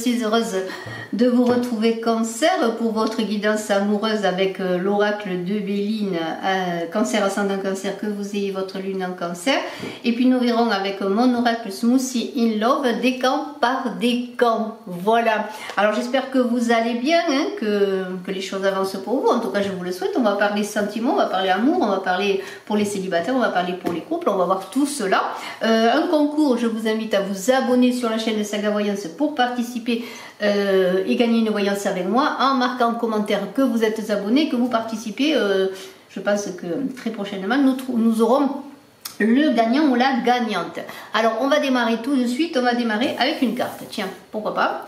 suis heureuse de vous retrouver Cancer pour votre guidance amoureuse avec l'oracle de Béline, Cancer ascendant Cancer, que vous ayez votre lune en Cancer. Et puis nous verrons avec mon oracle Smoothie in Love, décan par décan. Voilà. Alors j'espère que vous allez bien, hein, que les choses avancent pour vous. En tout cas, je vous le souhaite. On va parler sentiments, on va parler amour, on va parler pour les célibataires, on va parler pour les couples, on va voir tout cela. Un concours, je vous invite à vous abonner sur la chaîne de Saga Voyance pour participer et gagner une voyance avec moi en marquant en commentaire que vous êtes abonné, que vous participez. Je pense que très prochainement, nous aurons le gagnant ou la gagnante. Alors, on va démarrer tout de suite. On va démarrer avec une carte. Tiens, pourquoi pas.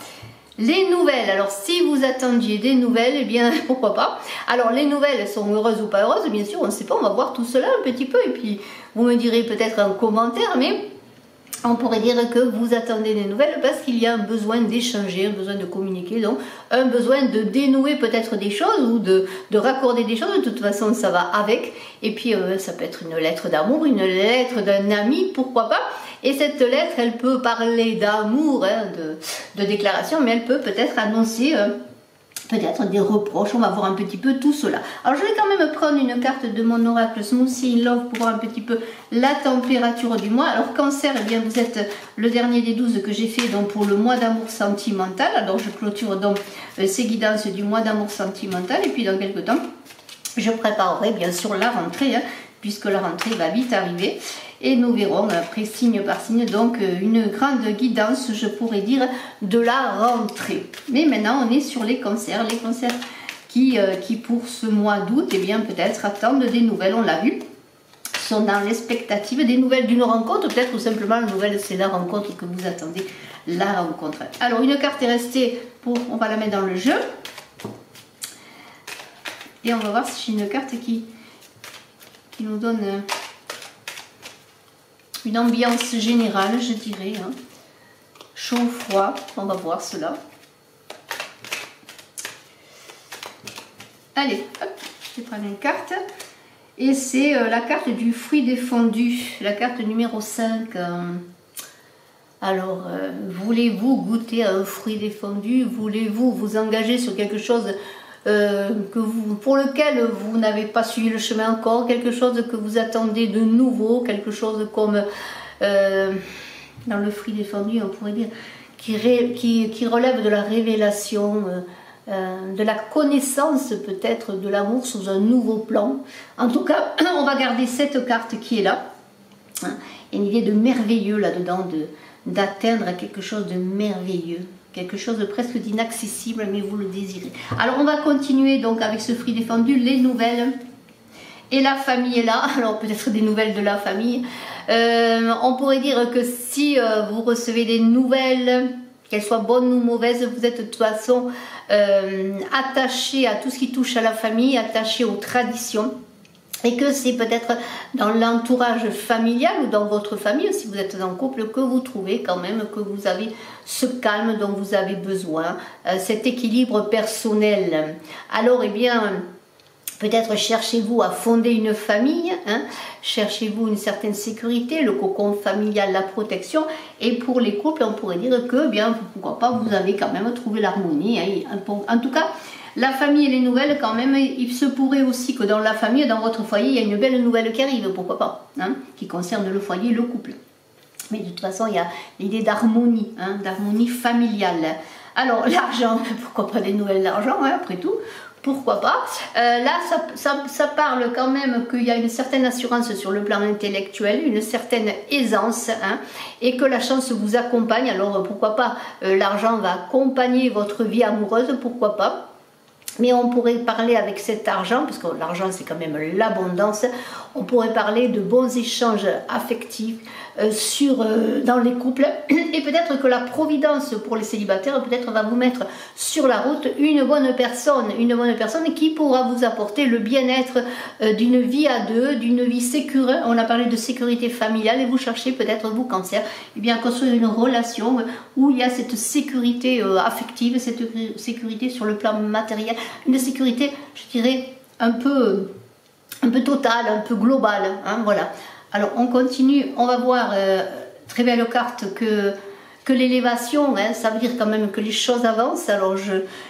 Les nouvelles. Alors, si vous attendiez des nouvelles, eh bien, pourquoi pas. Alors, les nouvelles sont heureuses ou pas heureuses, bien sûr, on ne sait pas. On va voir tout cela un petit peu. Et puis, vous me direz peut-être un commentaire, mais on pourrait dire que vous attendez des nouvelles parce qu'il y a un besoin d'échanger, un besoin de communiquer, donc un besoin de dénouer peut-être des choses ou de raccorder des choses. De toute façon, ça va avec. Et puis, ça peut être une lettre d'amour, une lettre d'un ami, pourquoi pas. Et cette lettre, elle peut parler d'amour, hein, de déclaration, mais elle peut peut-être annoncer peut-être des reproches. On va voir un petit peu tout cela. Alors, je vais quand même prendre une carte de mon oracle Smoothie in Love pour voir un petit peu la température du mois. Alors, Cancer, eh bien, vous êtes le dernier des 12 que j'ai fait donc pour le mois d'amour sentimental. Alors, je clôture donc ces guidances du mois d'amour sentimental. Et puis, dans quelques temps, je préparerai bien sûr la rentrée, hein, puisque la rentrée va vite arriver. Et nous verrons après signe par signe donc une grande guidance, je pourrais dire, de la rentrée. Mais maintenant on est sur les cancers. Les cancers qui pour ce mois d'août, eh bien peut-être attendent des nouvelles, on l'a vu, sont dans l'expectative des nouvelles d'une rencontre, peut-être ou simplement la nouvelle c'est la rencontre que vous attendez, la rencontre. Alors une carte est restée pour, on va la mettre dans le jeu. Et on va voir si j'ai une carte qui nous donne une ambiance générale, je dirais, hein. Chaud, froid, on va voir cela. Allez, hop, je vais prendre une carte. Et c'est la carte du fruit défendu, la carte numéro 5. Alors, voulez-vous goûter à un fruit défendu? Voulez-vous vous engager sur quelque chose pour lequel vous n'avez pas suivi le chemin encore, quelque chose que vous attendez de nouveau, quelque chose comme dans le fruit défendu, on pourrait dire, qui relève de la révélation, de la connaissance peut-être de l'amour sous un nouveau plan. En tout cas, on va garder cette carte qui est là. Hein, et une idée de merveilleux là-dedans, d'atteindre quelque chose de merveilleux. Quelque chose de presque d'inaccessible, mais vous le désirez. Alors, on va continuer donc avec ce fruit défendu, les nouvelles. Et la famille est là. Alors, peut-être des nouvelles de la famille. On pourrait dire que si vous recevez des nouvelles, qu'elles soient bonnes ou mauvaises, vous êtes de toute façon attaché à tout ce qui touche à la famille, attaché aux traditions. Et que c'est peut-être dans l'entourage familial ou dans votre famille, si vous êtes en couple, que vous trouvez quand même que vous avez ce calme dont vous avez besoin, cet équilibre personnel. Alors, eh bien, peut-être cherchez-vous à fonder une famille, hein, cherchez-vous une certaine sécurité, le cocon familial, la protection. Et pour les couples, on pourrait dire que, bien, pourquoi pas, vous avez quand même trouvé l'harmonie. Hein, en tout cas, la famille et les nouvelles, quand même, il se pourrait aussi que dans la famille, dans votre foyer, il y a une belle nouvelle qui arrive, pourquoi pas, hein, qui concerne le foyer, le couple. Mais de toute façon, il y a l'idée d'harmonie, hein, d'harmonie familiale. Alors, l'argent, pourquoi pas des nouvelles d'argent, hein, après tout, pourquoi pas. Là, ça parle quand même qu'il y a une certaine assurance sur le plan intellectuel, une certaine aisance, hein, et que la chance vous accompagne. Alors, pourquoi pas, l'argent va accompagner votre vie amoureuse, pourquoi pas. Mais on pourrait parler avec cet argent, parce que l'argent c'est quand même l'abondance, on pourrait parler de bons échanges affectifs dans les couples. Et peut-être que la providence pour les célibataires peut-être va vous mettre sur la route une bonne personne qui pourra vous apporter le bien-être d'une vie à deux, d'une vie sécure. On a parlé de sécurité familiale et vous cherchez peut-être, vous Cancer, eh bien, à construire une relation où il y a cette sécurité affective, cette sécurité sur le plan matériel, une sécurité, je dirais, un peu totale, un peu globale, hein, voilà. Alors on continue, on va voir très belle carte que l'élévation, hein, ça veut dire quand même que les choses avancent. Alors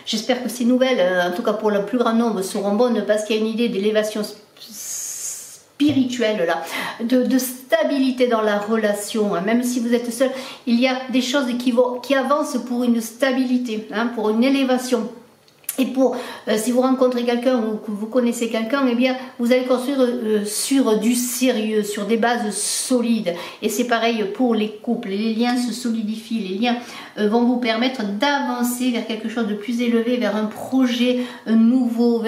j'espère que ces nouvelles, en tout cas pour le plus grand nombre, seront bonnes parce qu'il y a une idée d'élévation spirituelle là, de stabilité dans la relation, hein. Même si vous êtes seul, il y a des choses qui avancent pour une stabilité, hein, pour une élévation. Et pour, si vous rencontrez quelqu'un ou que vous connaissez quelqu'un, eh bien, vous allez construire sur du sérieux, sur des bases solides. Et c'est pareil pour les couples. Les liens se solidifient, les liens vont vous permettre d'avancer vers quelque chose de plus élevé, vers un projet nouveau,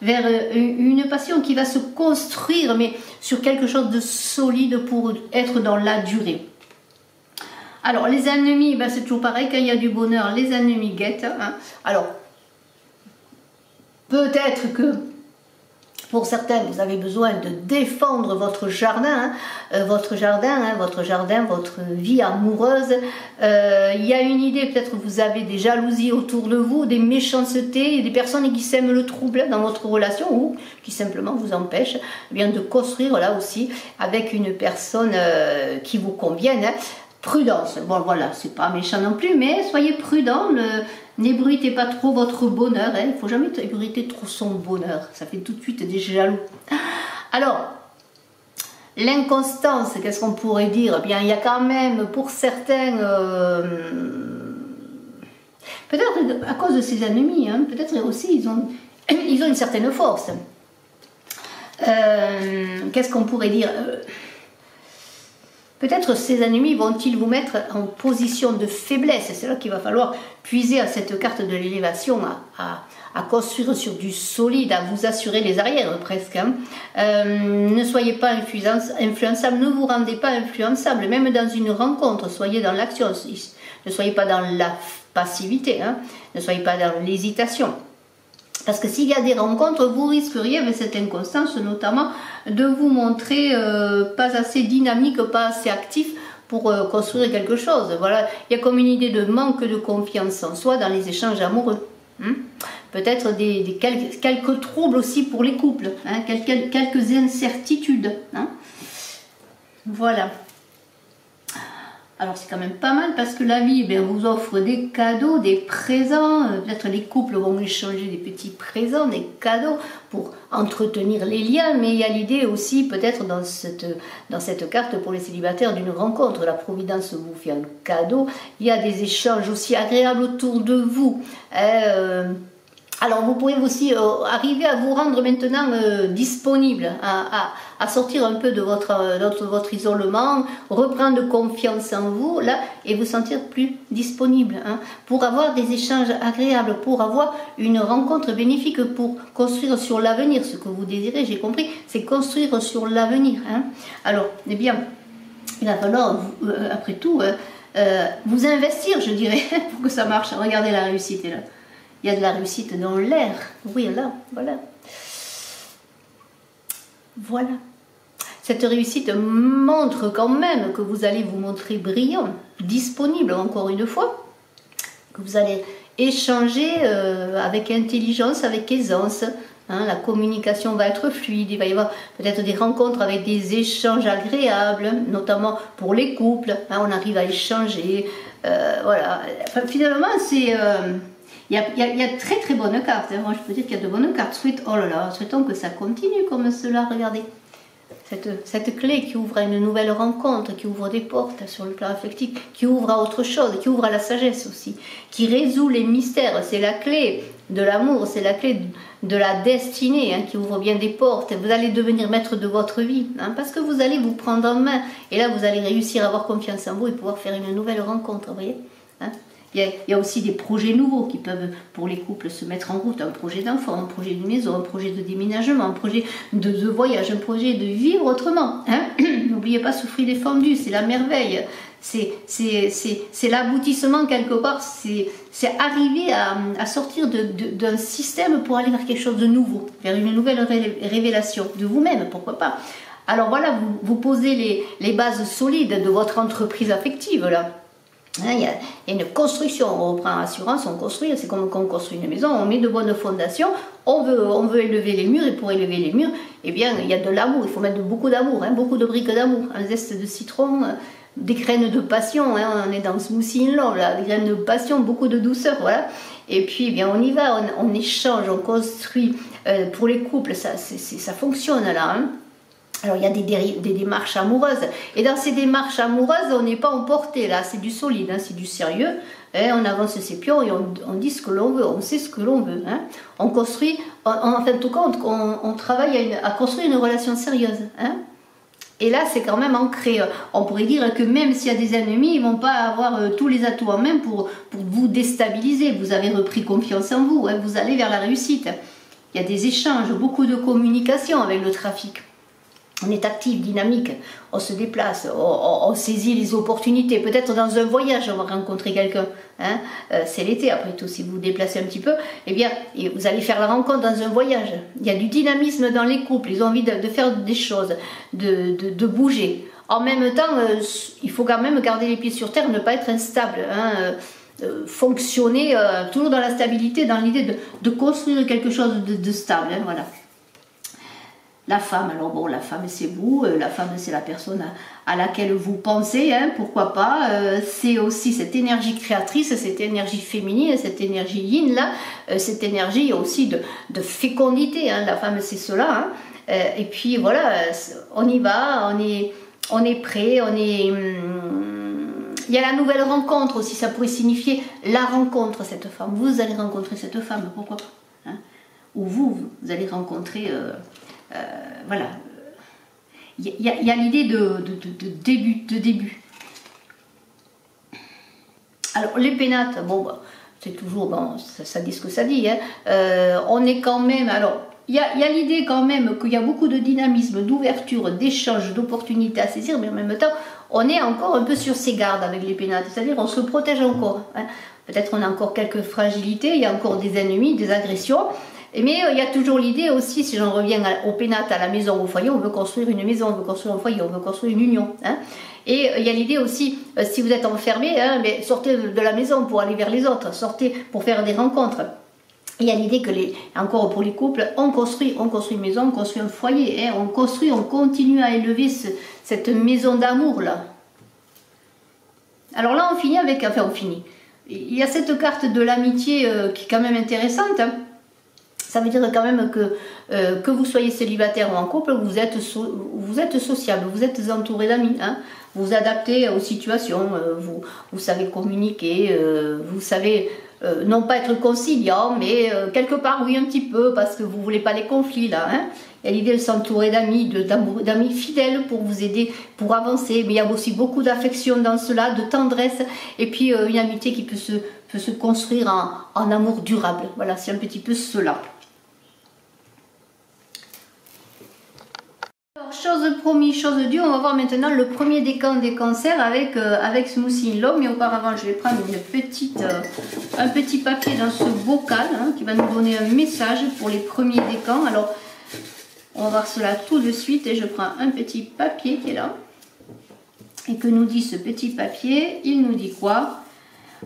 vers une passion qui va se construire, mais sur quelque chose de solide pour être dans la durée. Alors, les ennemis, ben, c'est toujours pareil, quand il y a du bonheur, les ennemis guettent, hein. Alors, peut-être que pour certains, vous avez besoin de défendre votre jardin, hein, votre vie amoureuse. Il y a une idée, peut-être que vous avez des jalousies autour de vous, des méchancetés, des personnes qui sèment le trouble dans votre relation ou qui simplement vous empêchent eh bien, de construire là aussi avec une personne qui vous convienne. Hein. Prudence, bon voilà, c'est pas méchant non plus, mais soyez prudent, n'ébruitez pas trop votre bonheur, hein. Il ne faut jamais ébruiter trop son bonheur, ça fait tout de suite des jaloux. Alors, l'inconstance, qu'est-ce qu'on pourrait dire? Eh bien, il y a quand même pour certains, peut-être à cause de ses ennemis, hein, peut-être aussi ils ont une certaine force. Qu'est-ce qu'on pourrait dire? Peut-être ces ennemis vont-ils vous mettre en position de faiblesse. C'est là qu'il va falloir puiser à cette carte de l'élévation, à construire sur du solide, à vous assurer les arrières presque. Hein. Ne soyez pas influençable, ne vous rendez pas influençable, même dans une rencontre, soyez dans l'action. Ne soyez pas dans la passivité, hein. Ne soyez pas dans l'hésitation. Parce que s'il y a des rencontres, vous risqueriez, avec cette inconstance notamment, de vous montrer pas assez dynamique, pas assez actif pour construire quelque chose. Voilà, il y a comme une idée de manque de confiance en soi dans les échanges amoureux. Hein. Peut-être quelques troubles aussi pour les couples, hein, quelques incertitudes. Hein. Voilà. Alors c'est quand même pas mal parce que la vie vous offre des cadeaux, des présents. Peut-être les couples vont échanger des petits présents, des cadeaux pour entretenir les liens. Mais il y a l'idée aussi peut-être dans cette carte pour les célibataires d'une rencontre. La Providence vous fait un cadeau. Il y a des échanges aussi agréables autour de vous. Alors vous pouvez aussi arriver à vous rendre maintenant disponible, à sortir un peu de votre isolement, reprendre confiance en vous là, et vous sentir plus disponible, hein, pour avoir des échanges agréables, pour avoir une rencontre bénéfique, pour construire sur l'avenir. Ce que vous désirez, j'ai compris, c'est construire sur l'avenir. Hein. Alors, eh bien, il va falloir, après tout, vous investir, je dirais, pour que ça marche. Regardez la réussite est là. Il y a de la réussite dans l'air. Oui, là, voilà. Voilà. Cette réussite montre quand même que vous allez vous montrer brillant, disponible encore une fois, que vous allez échanger avec intelligence, avec aisance. Hein, la communication va être fluide, il va y avoir peut-être des rencontres avec des échanges agréables, notamment pour les couples. Hein, on arrive à échanger. Voilà. Enfin, finalement, c'est... Il y a très très bonnes cartes, hein. Moi je peux dire qu'il y a de bonnes cartes. Oh là là, souhaitons que ça continue comme cela, regardez. Cette clé qui ouvre à une nouvelle rencontre, qui ouvre des portes sur le plan affectif, qui ouvre à autre chose, qui ouvre à la sagesse aussi, qui résout les mystères. C'est la clé de l'amour, c'est la clé de la destinée, hein, qui ouvre bien des portes. Vous allez devenir maître de votre vie, hein, parce que vous allez vous prendre en main. Et là vous allez réussir à avoir confiance en vous et pouvoir faire une nouvelle rencontre, vous voyez, hein. Il y a aussi des projets nouveaux qui peuvent, pour les couples, se mettre en route. Un projet d'enfant, un projet de maison, un projet de déménagement, un projet de voyage, un projet de vivre autrement. Hein. N'oubliez pas ce fruit défendu, c'est la merveille. C'est l'aboutissement quelque part. C'est arriver à sortir d'un système pour aller vers quelque chose de nouveau, vers une nouvelle révélation de vous-même, pourquoi pas. Alors voilà, vous posez les bases solides de votre entreprise affective là. Il y a une construction, on reprend assurance, on construit, c'est comme quand on construit une maison, on met de bonnes fondations, on veut élever les murs, et pour élever les murs, eh bien, il y a de l'amour, il faut mettre beaucoup d'amour, hein, beaucoup de briques d'amour, un zeste de citron, des graines de passion, hein, on est dans Smoothie in Love, là, des graines de passion, beaucoup de douceur, voilà. Et puis, eh bien, on y va, on échange, on construit. Pour les couples, ça fonctionne là. Hein. Alors, il y a des démarches amoureuses. Et dans ces démarches amoureuses, on n'est pas emporté, là, c'est du solide, hein, c'est du sérieux. Hein, on avance ses pions et on dit ce que l'on veut, on sait ce que l'on veut. Hein. On construit, en tout cas, on travaille à construire une relation sérieuse. Hein. Et là, c'est quand même ancré. On pourrait dire que même s'il y a des ennemis, ils ne vont pas avoir tous les atouts en main pour vous déstabiliser. Vous avez repris confiance en vous, hein, vous allez vers la réussite. Il y a des échanges, beaucoup de communication avec le trafic. On est actif, dynamique, on se déplace, on saisit les opportunités. Peut-être dans un voyage, on va rencontrer quelqu'un. Hein. C'est l'été, après tout, si vous vous déplacez un petit peu, eh bien, vous allez faire la rencontre dans un voyage. Il y a du dynamisme dans les couples, ils ont envie de faire des choses, de bouger. En même temps, il faut quand même garder les pieds sur terre, ne pas être instable. Hein. Fonctionner toujours dans la stabilité, dans l'idée de construire quelque chose de stable. Hein, voilà. La femme, alors bon, la femme c'est vous, la femme c'est la personne à laquelle vous pensez, hein, pourquoi pas, c'est aussi cette énergie créatrice, cette énergie féminine, cette énergie yin là, cette énergie aussi de fécondité, hein, la femme c'est cela, hein, et puis voilà, on y va, on est prêt, il y a la nouvelle rencontre aussi, ça pourrait signifier la rencontre, cette femme, vous allez rencontrer cette femme, pourquoi pas, hein, ou vous allez rencontrer... voilà, il y a l'idée de début. Alors les pénates, bon, bah, c'est toujours, bon, ça dit ce que ça dit. Hein. On est quand même, alors il y a l'idée quand même qu'il y a beaucoup de dynamisme, d'ouverture, d'échange, d'opportunités à saisir, mais en même temps, on est encore un peu sur ses gardes avec les pénates, c'est-à-dire on se protège encore. Hein. Peut-être on a encore quelques fragilités, il y a encore des ennemis, des agressions. Mais il y a toujours l'idée aussi, si j'en reviens au pénate, à la maison, au foyer, on veut construire une maison, on veut construire un foyer, on veut construire une union. Hein. Et il y a l'idée aussi, si vous êtes enfermé, hein, mais sortez de la maison pour aller vers les autres, sortez pour faire des rencontres. Il y a l'idée que, encore pour les couples, on construit une maison, on construit un foyer, hein, on continue à élever cette maison d'amour là. Alors là, on finit avec, enfin on finit. Il y a cette carte de l'amitié qui est quand même intéressante, hein. Ça veut dire quand même que vous soyez célibataire ou en couple, vous êtes sociable, vous êtes entouré d'amis. Hein. Vous vous adaptez aux situations, vous savez communiquer, vous savez non pas être conciliant, mais quelque part oui un petit peu, parce que vous ne voulez pas les conflits là. Hein. Il y a l'idée de s'entourer d'amis fidèles pour vous aider, pour avancer. Mais il y a aussi beaucoup d'affection dans cela, de tendresse, et puis une amitié qui peut se construire en amour durable. Voilà, c'est un petit peu cela. Chose promis, chose due, on va voir maintenant le premier décan des cancers avec Smoothie in Love, mais auparavant je vais prendre un petit papier dans ce bocal hein, qui va nous donner un message pour les premiers décans. Alors on va voir cela tout de suite et je prends un petit papier qui est là. Et que nous dit ce petit papier? Il nous dit quoi?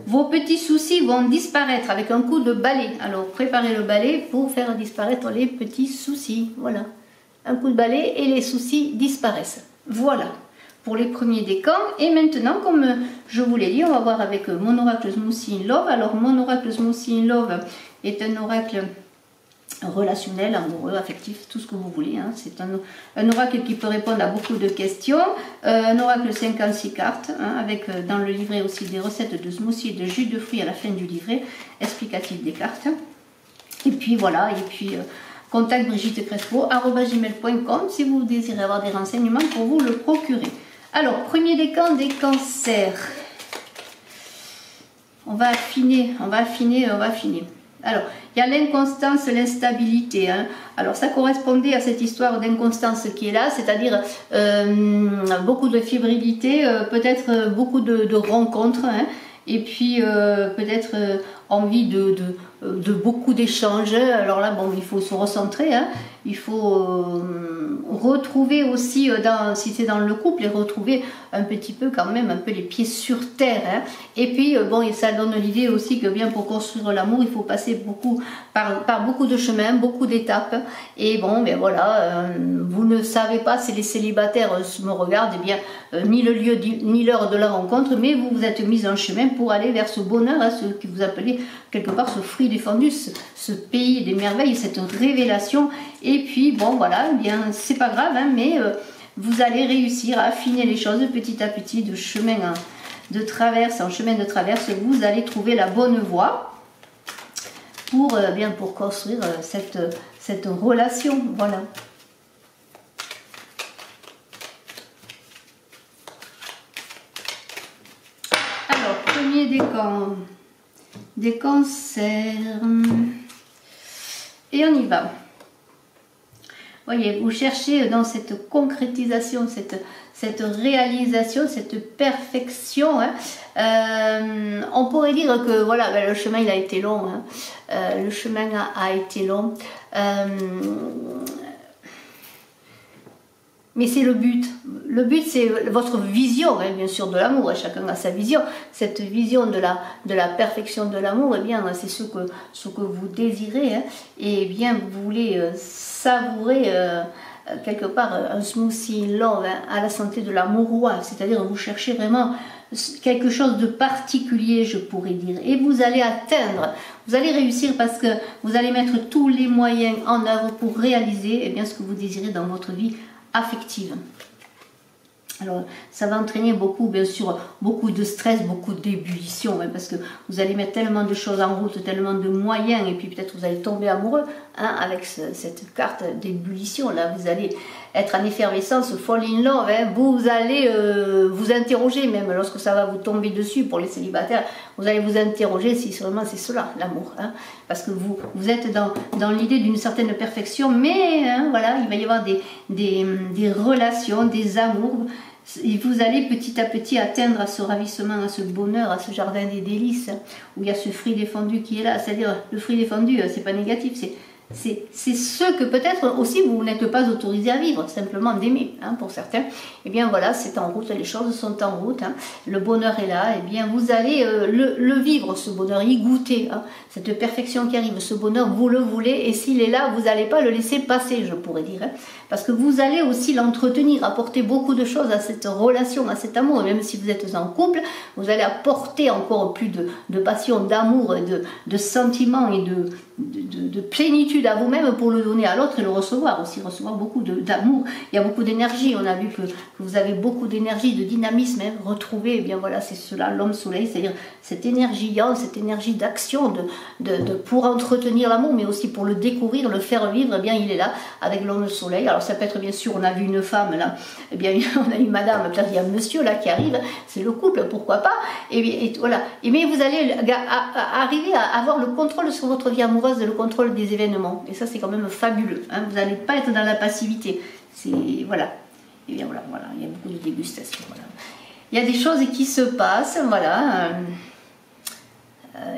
Vos petits soucis vont disparaître avec un coup de balai. Alors préparez le balai pour faire disparaître les petits soucis. Voilà. Un coup de balai et les soucis disparaissent. Voilà pour les premiers décans. Et maintenant, comme je vous l'ai dit, on va voir avec mon oracle Smoothie in Love. Alors, mon oracle Smoothie in Love est un oracle relationnel, amoureux, affectif, tout ce que vous voulez. Hein. C'est un oracle qui peut répondre à beaucoup de questions. Un oracle 56 cartes, hein, avec dans le livret aussi des recettes de smoothie et de jus de fruits à la fin du livret, explicatif des cartes. Et puis voilà, et puis... contact brigittecrespo@gmail.com si vous désirez avoir des renseignements pour vous le procurer. Alors, premier décan des cancers. On va affiner. Alors, il y a l'inconstance, l'instabilité. Hein. Alors, ça correspondait à cette histoire d'inconstance qui est là, c'est-à-dire beaucoup de fébrilité, peut-être beaucoup de rencontres, hein, et puis peut-être envie de beaucoup d'échanges. Alors là, bon, il faut se recentrer. Hein. il faut retrouver aussi, si c'est dans le couple, et retrouver un petit peu quand même, un peu les pieds sur terre. Hein. Et puis, bon, et ça donne l'idée aussi que bien pour construire l'amour, il faut passer par beaucoup de chemins, beaucoup d'étapes. Et bon, ben voilà, vous ne savez pas si les célibataires me regardent, eh bien, ni le lieu ni l'heure de la rencontre, mais vous vous êtes mis en chemin pour aller vers ce bonheur, hein, ce que vous appelez quelque part ce fruit défendu, ce pays des merveilles, cette révélation. Et puis bon voilà, eh bien c'est pas grave, hein, mais vous allez réussir à affiner les choses petit à petit, de chemin de traverse en chemin de traverse, vous allez trouver la bonne voie pour bien pour construire cette relation. Voilà. Alors, premier décan. Des cancers. Et on y va. Voyez, vous cherchez dans cette concrétisation, cette réalisation, cette perfection. Hein. On pourrait dire que voilà, ben, le chemin il a été long. Hein. Le chemin a été long. Mais c'est le but. Le but, c'est votre vision, hein, bien sûr, de l'amour. Chacun a sa vision. Cette vision de la perfection de l'amour, eh bien, c'est ce que vous désirez. Hein, et bien, vous voulez savourer quelque part un smoothie love, hein, à la santé de l'amour. C'est-à-dire, vous cherchez vraiment quelque chose de particulier, je pourrais dire. Et vous allez atteindre, vous allez réussir parce que vous allez mettre tous les moyens en œuvre pour réaliser eh bien, ce que vous désirez dans votre vie affective. Alors, ça va entraîner beaucoup, bien sûr, beaucoup de stress, beaucoup d'ébullition, hein, parce que vous allez mettre tellement de choses en route, tellement de moyens, et puis peut-être vous allez tomber amoureux, hein, avec cette carte d'ébullition. Là, vous allez être en effervescence, fall in love, hein, vous allez vous interroger, même lorsque ça va vous tomber dessus pour les célibataires, vous allez vous interroger si vraiment c'est cela, l'amour, hein, parce que vous êtes dans l'idée d'une certaine perfection, mais hein, voilà, il va y avoir des relations, des amours. Et vous allez petit à petit atteindre à ce ravissement, à ce bonheur, à ce jardin des délices, où il y a ce fruit défendu qui est là. C'est-à-dire, le fruit défendu, c'est pas négatif, c'est ce que peut-être aussi vous n'êtes pas autorisé à vivre, simplement d'aimer, hein, pour certains. Et bien voilà, c'est en route, les choses sont en route, hein, le bonheur est là, et bien vous allez le vivre, ce bonheur, y goûter, hein, cette perfection qui arrive, ce bonheur, vous le voulez, et s'il est là, vous n'allez pas le laisser passer, je pourrais dire, hein, parce que vous allez aussi l'entretenir, apporter beaucoup de choses à cette relation, à cet amour, et même si vous êtes en couple, vous allez apporter encore plus de passion, d'amour, de sentiments et de plénitude à vous-même pour le donner à l'autre et le recevoir aussi, recevoir beaucoup d'amour. Il y a beaucoup d'énergie, on a vu que vous avez beaucoup d'énergie, de dynamisme, hein, retrouver, eh bien voilà, c'est cela, l'homme soleil, c'est-à-dire cette énergie yang, cette énergie d'action, pour entretenir l'amour, mais aussi pour le découvrir, le faire vivre, eh bien il est là, avec l'homme soleil. Alors ça peut être bien sûr, on a vu une femme là, eh bien on a une madame, peut-être il y a un monsieur là qui arrive, c'est le couple, pourquoi pas, et voilà. Et bien vous allez arriver à avoir le contrôle sur votre vie amoureuse, le contrôle des événements, et ça c'est quand même fabuleux, hein. Vous n'allez pas être dans la passivité, c'est voilà, et bien voilà, il y a beaucoup de dégustation, voilà. Il y a des choses qui se passent, voilà.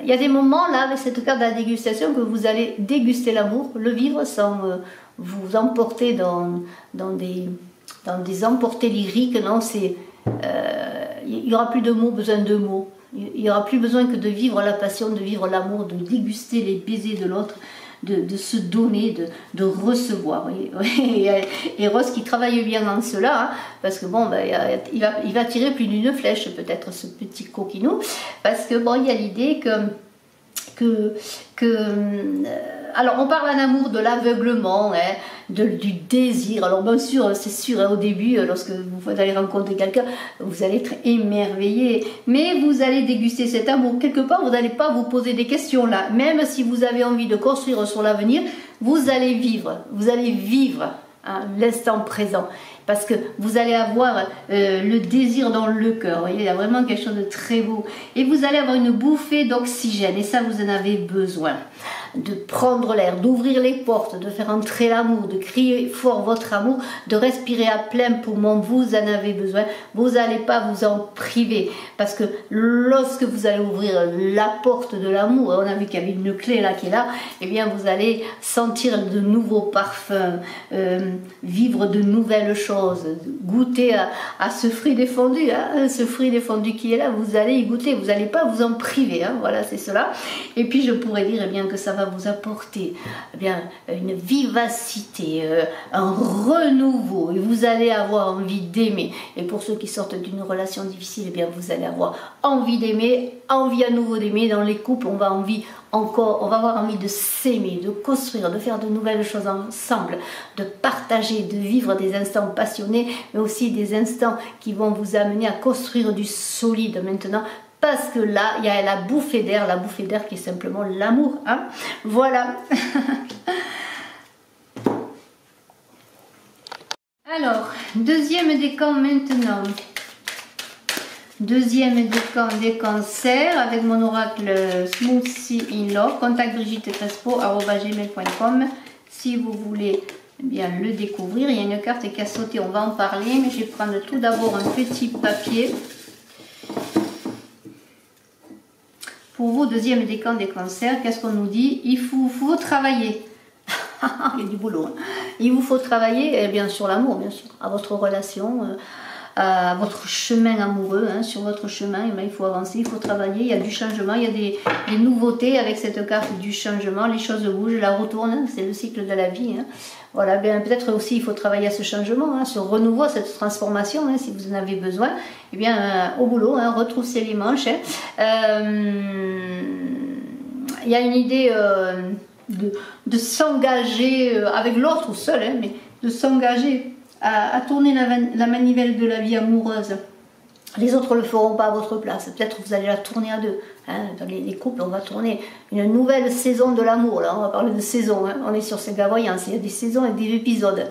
Il y a des moments là avec cette carte de la dégustation que vous allez déguster l'amour, le vivre sans vous emporter dans des emportées lyriques, non, c'est il n'y aura plus de mots, besoin de mots. Il n'y aura plus besoin que de vivre la passion, de vivre l'amour, de déguster les baisers de l'autre, de se donner, de recevoir. Et Rose qui travaille bien en cela, hein, parce que bon, ben, il va tirer plus d'une flèche peut-être, ce petit coquinou, parce que bon, il y a l'idée alors on parle en amour de l'aveuglement, hein, du désir. Alors bien sûr, c'est sûr, hein, au début, lorsque vous allez rencontrer quelqu'un, vous allez être émerveillé, mais vous allez déguster cet amour. Quelque part, vous n'allez pas vous poser des questions là. Même si vous avez envie de construire sur l'avenir, vous allez vivre hein, l'instant présent. parce que vous allez avoir le désir dans le cœur. Vous voyez, il y a vraiment quelque chose de très beau. Et vous allez avoir une bouffée d'oxygène, et ça, vous en avez besoin. De prendre l'air, d'ouvrir les portes, de faire entrer l'amour, de crier fort votre amour, de respirer à plein poumon, vous en avez besoin. Vous n'allez pas vous en priver, parce que lorsque vous allez ouvrir la porte de l'amour, on a vu qu'il y avait une clé là qui est là, et bien vous allez sentir de nouveaux parfums, vivre de nouvelles choses, goûter à ce fruit défendu, hein, ce fruit défendu qui est là, vous allez y goûter, vous n'allez pas vous en priver, hein, voilà, c'est cela. Et puis je pourrais dire bien que ça va vous apporter bien une vivacité, un renouveau, et vous allez avoir envie d'aimer. Et pour ceux qui sortent d'une relation difficile, eh bien vous allez avoir envie d'aimer, envie à nouveau d'aimer. Dans les couples, on va avoir envie de s'aimer, de construire, de faire de nouvelles choses ensemble, de partager, de vivre des instants passionnés, mais aussi des instants qui vont vous amener à construire du solide maintenant. Parce que là, il y a la bouffée d'air qui est simplement l'amour. Hein, voilà. Alors, deuxième décan maintenant. Deuxième décan des cancers avec mon oracle Smoothie in Love. Contact Brigitte Crespo@gmail.com si vous voulez bien le découvrir. Il y a une carte qui a sauté, on va en parler, mais je vais prendre tout d'abord un petit papier. Pour vous, deuxième décan des cancers, qu'est-ce qu'on nous dit? Il faut travailler. Il y a du boulot. Hein. Il vous faut travailler, bien sur l'amour, bien sûr, à votre relation, à votre chemin amoureux, hein, sur votre chemin. Et bien, il faut avancer, il faut travailler. Il y a du changement, il y a des nouveautés avec cette carte du changement. Les choses bougent, la retournent, hein, c'est le cycle de la vie. Hein. Voilà, bien peut-être aussi il faut travailler à ce changement, hein, ce renouveau, cette transformation, hein, si vous en avez besoin. Eh bien, au boulot, hein, retrousser les manches. Hein. Il y a une idée de s'engager avec l'autre ou seul, hein, mais de s'engager à tourner la manivelle de la vie amoureuse. Les autres ne le feront pas à votre place. Peut-être vous allez la tourner à deux. Hein. Dans les couples, on va tourner une nouvelle saison de l'amour. Là, on va parler de saison. Hein. On est sur ces clairvoyances. Il y a des saisons et des épisodes.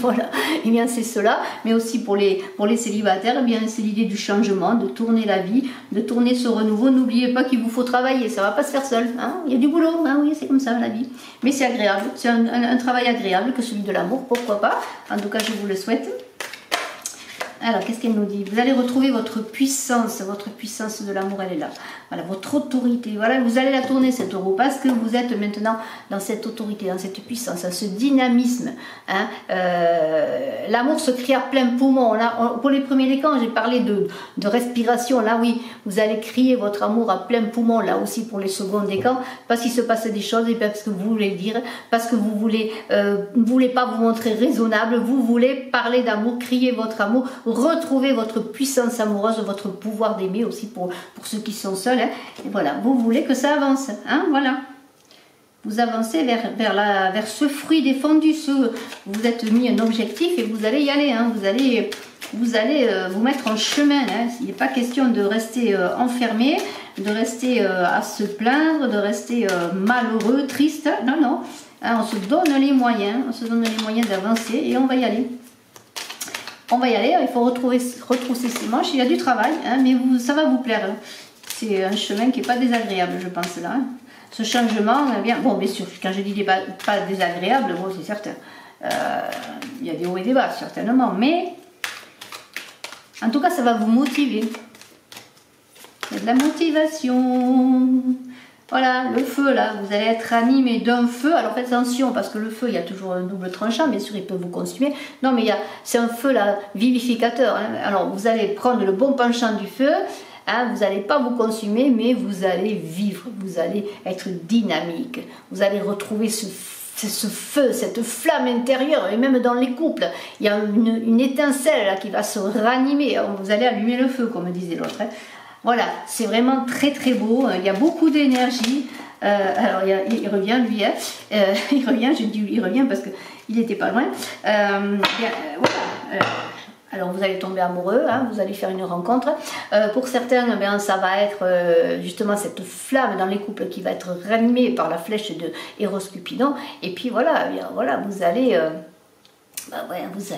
Voilà. Et bien, c'est cela. Mais aussi pour les célibataires, eh bien, c'est l'idée du changement, de tourner la vie, de tourner ce renouveau. N'oubliez pas qu'il vous faut travailler. Ça ne va pas se faire seul. Hein. Il y a du boulot. Hein. Oui, c'est comme ça la vie. Mais c'est agréable. C'est un travail agréable que celui de l'amour. Pourquoi pas? En tout cas, je vous le souhaite. Alors, qu'est-ce qu'elle nous dit? Vous allez retrouver votre puissance de l'amour, elle est là. Voilà, votre autorité. Voilà, vous allez la tourner cette roue parce que vous êtes maintenant dans cette autorité, dans cette puissance, dans ce dynamisme. Hein. L'amour se crie à plein poumon. Là, pour les premiers décans, j'ai parlé de respiration. Là, oui, vous allez crier votre amour à plein poumon. Là aussi, pour les seconds décans, parce qu'il se passe des choses et parce que vous voulez le dire, parce que vous voulez pas vous montrer raisonnable, vous voulez parler d'amour, crier votre amour, retrouver votre puissance amoureuse, votre pouvoir d'aimer aussi pour ceux qui sont seuls. Hein. Et voilà, vous voulez que ça avance. Hein, voilà. Vous avancez vers ce fruit défendu. Vous êtes mis un objectif et vous allez y aller. Hein. Vous allez vous mettre en chemin. Hein. Il n'est pas question de rester enfermé, de rester à se plaindre, de rester malheureux, triste. Non, non. Hein, on se donne les moyens. On se donne les moyens d'avancer et on va y aller. On va y aller, il faut retrousser ses manches, il y a du travail, hein, mais ça va vous plaire. Hein. C'est un chemin qui n'est pas désagréable, je pense, là. Hein. Ce changement, eh bien, bon, bien sûr, quand je dis pas désagréable, bon, c'est certain. Il y a des hauts et des bas, certainement, mais en tout cas, ça va vous motiver. Il y a de la motivation. Voilà, le feu là, vous allez être animé d'un feu. Alors faites attention parce que le feu, il y a toujours un double tranchant, bien sûr, il peut vous consumer. Non, mais c'est un feu là, vivificateur. Hein. Alors vous allez prendre le bon penchant du feu, hein, vous n'allez pas vous consumer, mais vous allez vivre, vous allez être dynamique. Vous allez retrouver ce feu, cette flamme intérieure, et même dans les couples, il y a une étincelle là, qui va se ranimer. Vous allez allumer le feu, comme disait l'autre. Hein. Voilà, c'est vraiment très très beau, il y a beaucoup d'énergie. Alors il revient lui, hein. Il revient, je dis il revient parce qu'il n'était pas loin. Voilà. Alors vous allez tomber amoureux, hein, vous allez faire une rencontre. Pour certains, eh bien, ça va être justement cette flamme dans les couples qui va être ranimée par la flèche de Eros Cupidon. Et puis voilà, eh bien, voilà, vous allez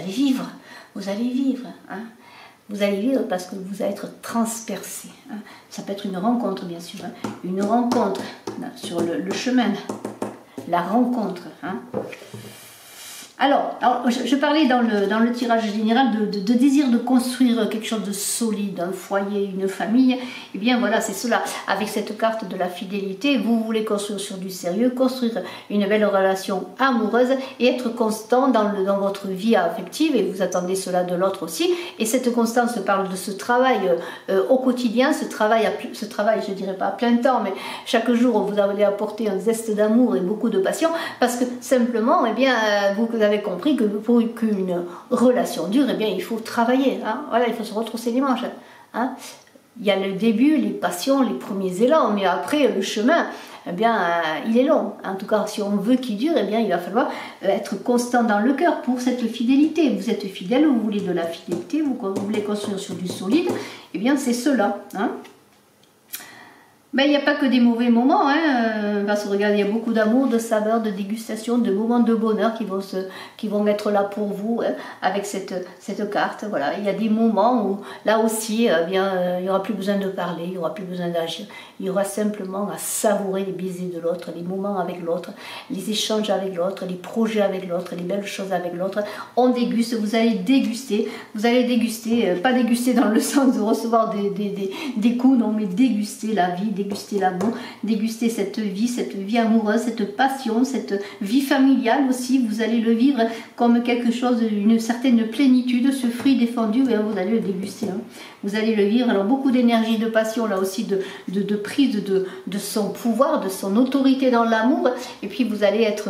vivre. vous allez vivre. Hein. Vous allez vivre parce que vous allez être transpercé. Hein. Ça peut être une rencontre, bien sûr. Hein. Une rencontre sur le chemin. La rencontre. Hein. Alors je parlais dans le tirage général de désir de construire quelque chose de solide, un foyer, une famille. Et bien voilà, c'est cela. Avec cette carte de la fidélité, vous voulez construire sur du sérieux, construire une belle relation amoureuse et être constant dans votre vie affective. Et vous attendez cela de l'autre aussi. Et cette constance parle de ce travail au quotidien, ce travail, je dirais pas à plein temps, mais chaque jour, vous allez apporter un zeste d'amour et beaucoup de passion. Parce que simplement, eh bien, vous avez compris que pour qu'une relation dure, eh bien, il faut travailler. Hein. Voilà, il faut se retrousser les manches. Hein. Il y a le début, les passions, les premiers élans, mais après, le chemin, eh bien, il est long. En tout cas, si on veut qu'il dure, eh bien, il va falloir être constant dans le cœur pour cette fidélité. Vous êtes fidèle, vous voulez de la fidélité, vous voulez construire sur du solide, eh bien, c'est cela. Hein. Ben, il n'y a pas que des mauvais moments, hein, parce que regardez, il y a beaucoup d'amour, de saveur, de dégustation, de moments de bonheur qui vont être là pour vous, hein, avec cette carte. Voilà. Il y a des moments où, là aussi, bien, il n'y aura plus besoin de parler, il n'y aura plus besoin d'agir. Il y aura simplement à savourer les baisers de l'autre, les moments avec l'autre, les échanges avec l'autre, les projets avec l'autre, les belles choses avec l'autre. On déguste, vous allez déguster, pas déguster dans le sens de recevoir des coups, non, mais déguster la vie, déguster l'amour, déguster cette vie amoureuse, cette passion, cette vie familiale aussi. Vous allez le vivre comme quelque chose, une certaine plénitude, ce fruit défendu, et vous allez le déguster. Hein. Vous allez le vivre. Alors beaucoup d'énergie, de passion, là aussi, de prise de son pouvoir, de son autorité dans l'amour. Et puis vous allez être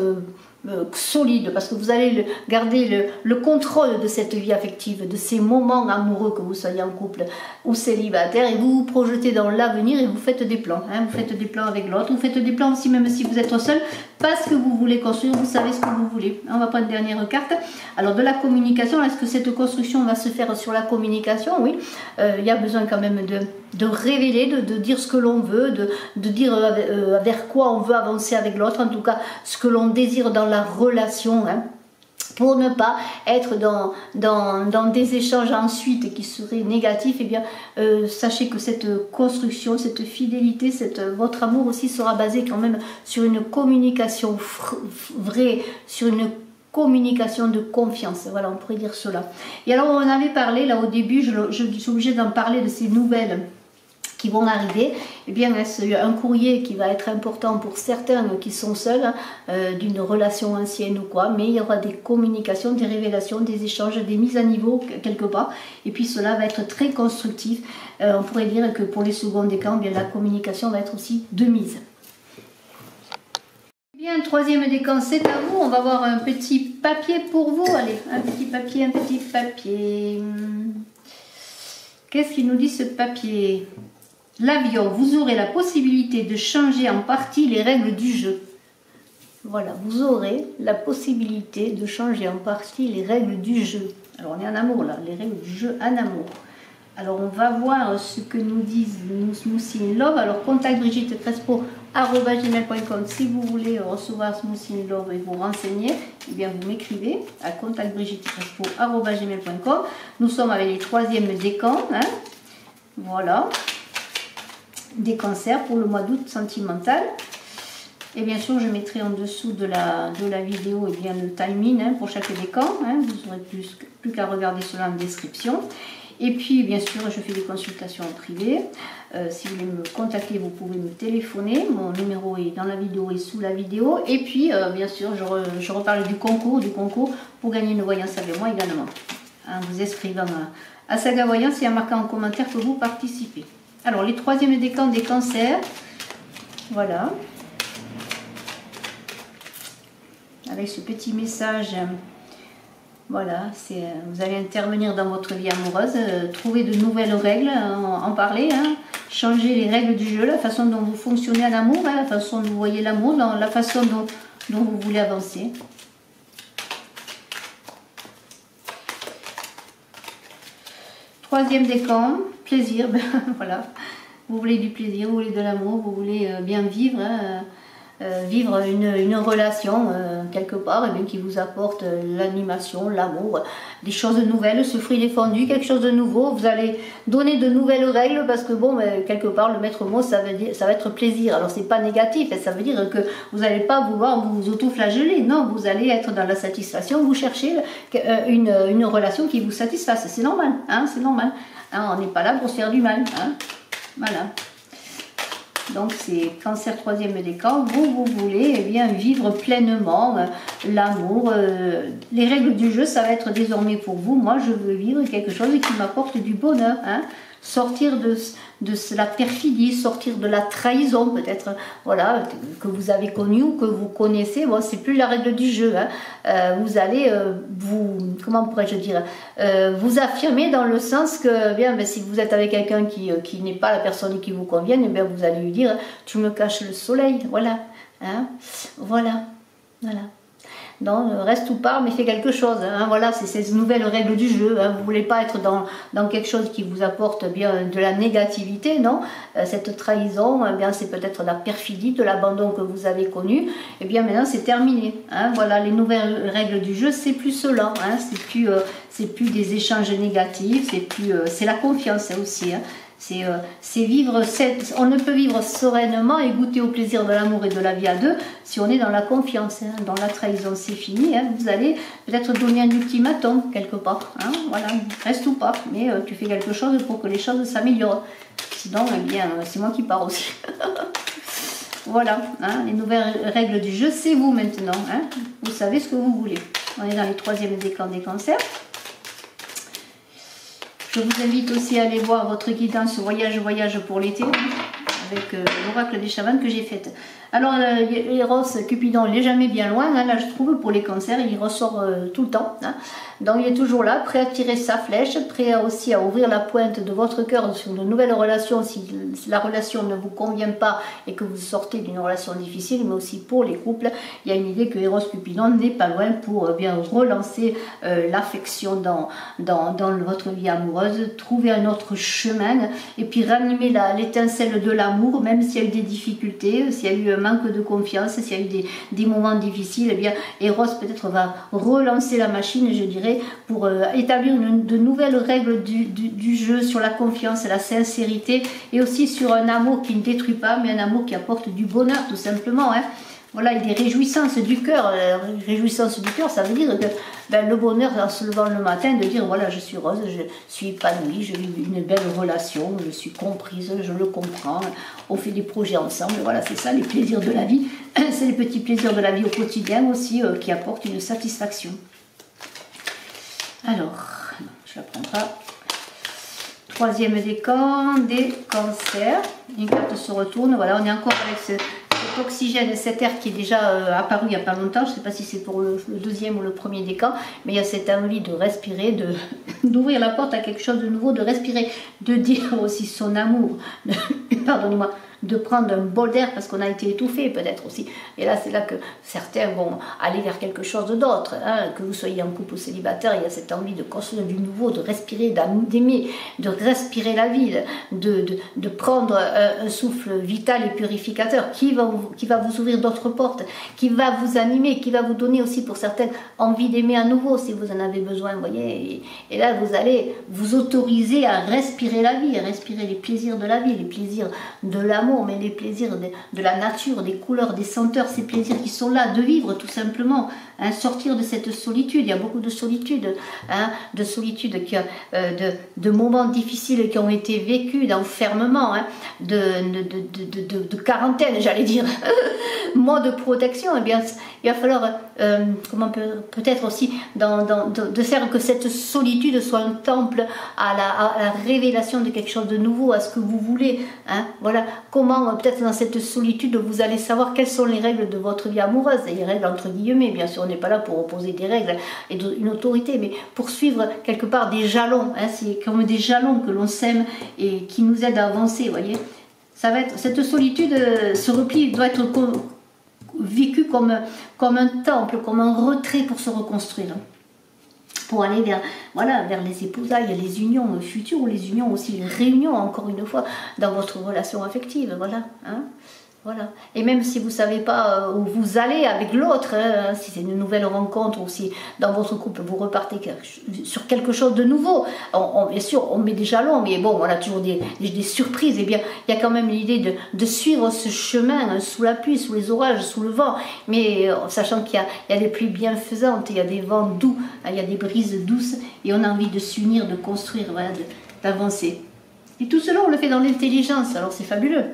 solide, parce que vous allez garder le contrôle de cette vie affective, de ces moments amoureux, que vous soyez en couple ou célibataire, et vous vous projetez dans l'avenir et vous faites des plans. Hein, vous faites des plans avec l'autre, vous faites des plans aussi même si vous êtes seul, parce que vous voulez construire, vous savez ce que vous voulez. On va prendre une dernière carte. Alors de la communication, est-ce que cette construction va se faire sur la communication? Oui, il y a besoin quand même de révéler, de dire ce que l'on veut, de dire vers quoi on veut avancer avec l'autre, en tout cas ce que l'on désire dans la relation, hein, pour ne pas être dans des échanges ensuite qui seraient négatifs. Eh bien, sachez que cette construction, cette fidélité, votre amour aussi sera basé quand même sur une communication vraie, sur une communication de confiance. Voilà, on pourrait dire cela. Et alors, on avait parlé, là au début, je suis obligée d'en parler de ces nouvelles qui vont arriver. Eh bien, c'est un courrier qui va être important pour certains qui sont seuls, d'une relation ancienne ou quoi, mais il y aura des communications, des révélations, des échanges, des mises à niveau quelque part, et puis cela va être très constructif. On pourrait dire que pour les seconds décans, bien, la communication va être aussi de mise. Bien, troisième décan, c'est à vous. On va voir un petit papier pour vous. Allez, un petit papier, un petit papier. Qu'est-ce qu'il nous dit ce papier? L'avion, vous aurez la possibilité de changer en partie les règles du jeu. Voilà, vous aurez la possibilité de changer en partie les règles du jeu. Alors on est en amour là, les règles du jeu en amour. Alors on va voir ce que nous disent nos Smoothie in Love. Alors contact Brigitte Crespo@gmail.com si vous voulez recevoir Smoothie in Love et vous renseigner. Eh bien vous m'écrivez à contact Brigitte Crespo@gmail.com. Nous sommes avec les troisièmes décans. Hein. Voilà. Des cancers pour le mois d'août sentimental. Et bien sûr, je mettrai en dessous de la vidéo et bien, le timing, hein, pour chaque décan. Hein. Vous n'aurez plus qu'à regarder cela en description. Et puis, bien sûr, je fais des consultations en privé. Si vous voulez me contacter, vous pouvez me téléphoner. Mon numéro est dans la vidéo et sous la vidéo. Et puis, bien sûr, je reparle du concours pour gagner une voyance avec moi également. En vous inscrivant à Saga Voyance et en marquant en commentaire que vous participez. Alors, les troisièmes décans des cancers. Voilà. Avec ce petit message. Voilà, vous allez intervenir dans votre vie amoureuse, trouver de nouvelles règles, en parler, hein, changer les règles du jeu, la façon dont vous fonctionnez en amour, hein, la façon dont vous voyez l'amour, la façon dont vous voulez avancer. Troisième décan, plaisir, ben, voilà. Vous voulez du plaisir, vous voulez de l'amour, vous voulez bien vivre, hein, vivre une relation quelque part et bien, qui vous apporte l'animation, l'amour, des choses nouvelles, ce fruit défendu, quelque chose de nouveau. Vous allez donner de nouvelles règles parce que bon, quelque part, le maître mot, ça va être plaisir. Alors c'est pas négatif, ça veut dire que vous n'allez pas vouloir vous auto-flageller. Non, vous allez être dans la satisfaction. Vous cherchez une relation qui vous satisfasse. C'est normal, hein, c'est normal. Hein, on n'est pas là pour se faire du mal. Hein. Voilà. Donc c'est Cancer, troisième décan, vous voulez eh bien, vivre pleinement l'amour. Les règles du jeu, ça va être désormais pour vous. Moi, je veux vivre quelque chose qui m'apporte du bonheur. Hein. Sortir de la perfidie, sortir de la trahison peut-être, voilà, que vous avez connu ou que vous connaissez. Bon, c'est plus la règle du jeu. Hein. Vous allez comment pourrais-je dire, vous affirmer dans le sens que bien, ben, si vous êtes avec quelqu'un qui n'est pas la personne qui vous convient, eh bien, vous allez lui dire, tu me caches le soleil, voilà, hein, voilà. Non, reste ou part, mais fais quelque chose. Hein, voilà, c'est ces nouvelles règles du jeu. Hein, vous ne voulez pas être dans quelque chose qui vous apporte bien de la négativité, non. Cette trahison, eh bien, c'est peut-être la perfidie, de l'abandon que vous avez connu. Et eh bien maintenant, c'est terminé. Hein, voilà, les nouvelles règles du jeu, c'est plus cela. Hein, c'est plus des échanges négatifs, c'est la confiance aussi. Hein. C'est vivre, on ne peut vivre sereinement et goûter au plaisir de l'amour et de la vie à deux si on est dans la confiance. Hein. Dans la trahison, c'est fini. Hein. Vous allez peut-être donner un ultimatum quelque part. Hein. Voilà, reste ou pas, mais tu fais quelque chose pour que les choses s'améliorent. Sinon, eh bien, c'est moi qui pars aussi. Voilà, hein, les nouvelles règles du jeu, c'est vous maintenant. Hein. Vous savez ce que vous voulez. On est dans les troisièmes décans des cancers. Je vous invite aussi à aller voir votre guidance voyage pour l'été avec l'oracle des chamans que j'ai faite. Alors, Eros, Cupidon, il n'est jamais bien loin. Hein, là, je trouve, pour les cancers, il ressort tout le temps. Hein. Donc, il est toujours là, prêt à tirer sa flèche, prêt aussi à ouvrir la pointe de votre cœur sur de nouvelles relations si la relation ne vous convient pas et que vous sortez d'une relation difficile, mais aussi pour les couples. Il y a une idée que Eros, Cupidon n'est pas loin pour bien relancer l'affection dans votre vie amoureuse, trouver un autre chemin et puis ranimer l'étincelle de l'amour, même s'il y a eu des difficultés, s'il y a eu un manque de confiance, s'il y a eu des moments difficiles, eh bien Eros peut-être va relancer la machine, je dirais, pour établir de nouvelles règles du jeu sur la confiance, la sincérité et aussi sur un amour qui ne détruit pas, mais un amour qui apporte du bonheur tout simplement. Hein. Voilà, et des réjouissances du cœur. Réjouissances du cœur, ça veut dire que ben, le bonheur en se levant le matin, de dire voilà, je suis heureuse, je suis épanouie, je vis une belle relation, je suis comprise, je le comprends, on fait des projets ensemble. Voilà, c'est ça les plaisirs de la vie. C'est les petits plaisirs de la vie au quotidien aussi qui apportent une satisfaction. Alors, je ne la prends pas. Troisième décan des cancers. Une carte se retourne. Voilà, on est encore avec cet oxygène, cet air qui est déjà apparu il n'y a pas longtemps. Je ne sais pas si c'est pour le deuxième ou le premier décan, mais il y a cette envie de respirer, d'ouvrir la porte à quelque chose de nouveau, de respirer, de dire aussi son amour, pardonnez-moi, de prendre un bol d'air parce qu'on a été étouffé peut-être aussi. Et là, c'est là que certains vont aller vers quelque chose d'autre. Hein. Que vous soyez en couple ou célibataire, il y a cette envie de construire du nouveau, de respirer, d'aimer, de respirer la vie, de prendre un souffle vital et purificateur qui va vous ouvrir d'autres portes, qui va vous animer, qui va vous donner aussi pour certaines envie d'aimer à nouveau si vous en avez besoin. Vous voyez. Et là, vous allez vous autoriser à respirer la vie, à respirer les plaisirs de la vie, les plaisirs de l'amour, mais les plaisirs de la nature, des couleurs, des senteurs, ces plaisirs qui sont là, de vivre tout simplement, hein, sortir de cette solitude. Il y a beaucoup de solitude, hein, de moments difficiles qui ont été vécus, d'enfermement, hein, de quarantaine, j'allais dire, mois de protection. Eh bien, il va falloir, peut-être aussi, de faire que cette solitude soit un temple à la révélation de quelque chose de nouveau, à ce que vous voulez. Hein, voilà. Comment, peut-être dans cette solitude, vous allez savoir quelles sont les règles de votre vie amoureuse, et les règles entre guillemets, bien sûr, on n'est pas là pour opposer des règles et une autorité, mais pour suivre quelque part des jalons, hein, c'est comme des jalons que l'on sème et qui nous aident à avancer, vous voyez. Ça va être, cette solitude, ce repli doit être vécu comme un temple, comme un retrait pour se reconstruire. Pour aller vers les épousailles, les unions futures, ou les unions aussi, les réunions, encore une fois, dans votre relation affective, voilà. Hein. Voilà. Et même si vous ne savez pas où vous allez avec l'autre, hein, si c'est une nouvelle rencontre ou si dans votre couple vous repartez sur quelque chose de nouveau, bien sûr on met des jalons, mais bon, on a toujours des surprises. Et bien, il y a quand même l'idée de suivre ce chemin sous la pluie, sous les orages, sous le vent, mais sachant qu'il y a des pluies bienfaisantes, il y a des vents doux, il y a des brises douces, et on a envie de s'unir, de construire, voilà, d'avancer. Et tout cela, on le fait dans l'intelligence, alors c'est fabuleux.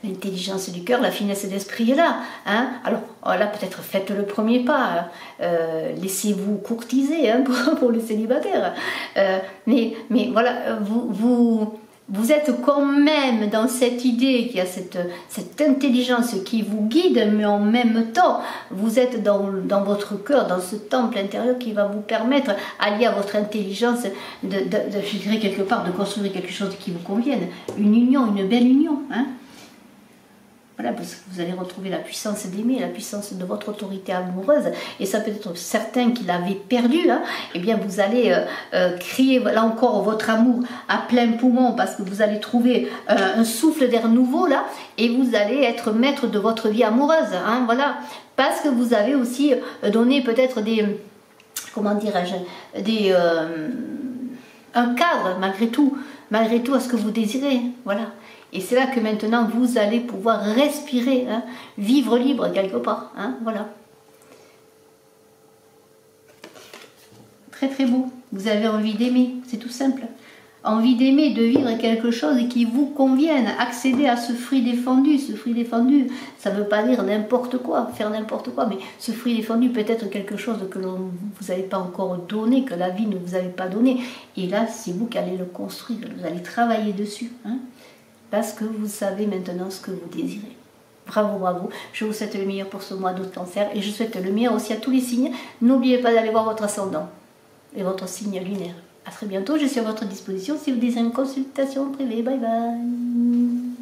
L'intelligence du cœur, la finesse d'esprit est là. Hein. Alors là, peut-être faites le premier pas. Laissez-vous courtiser, hein, pour les célibataires. Mais voilà, vous êtes quand même dans cette idée qu'il y a cette intelligence qui vous guide, mais en même temps, vous êtes dans votre cœur, dans ce temple intérieur qui va vous permettre, allié à votre intelligence, je dirais quelque part, de construire quelque chose qui vous convienne. Une union, une belle union. Hein. Voilà, parce que vous allez retrouver la puissance d'aimer, la puissance de votre autorité amoureuse, et ça peut être certains qui l'avaient perdu, hein, et bien vous allez crier là encore votre amour à plein poumon, parce que vous allez trouver un souffle d'air nouveau là, et vous allez être maître de votre vie amoureuse, hein, voilà, parce que vous avez aussi donné peut-être des, comment dirais-je, un cadre malgré tout à ce que vous désirez, voilà. Et c'est là que maintenant vous allez pouvoir respirer, hein, vivre libre quelque part, hein, voilà. Très très beau, vous avez envie d'aimer, c'est tout simple. Envie d'aimer, de vivre quelque chose qui vous convienne, accéder à ce fruit défendu. Ce fruit défendu, ça ne veut pas dire n'importe quoi, faire n'importe quoi, mais ce fruit défendu peut être quelque chose que vous n'avez pas encore donné, que la vie ne vous avait pas donné. Et là, c'est vous qui allez le construire, vous allez travailler dessus, hein. Parce que vous savez maintenant ce que vous désirez. Bravo, bravo. Je vous souhaite le meilleur pour ce mois d'août Cancer et je souhaite le meilleur aussi à tous les signes. N'oubliez pas d'aller voir votre ascendant et votre signe lunaire. A très bientôt, je suis à votre disposition si vous désirez une consultation privée. Bye bye.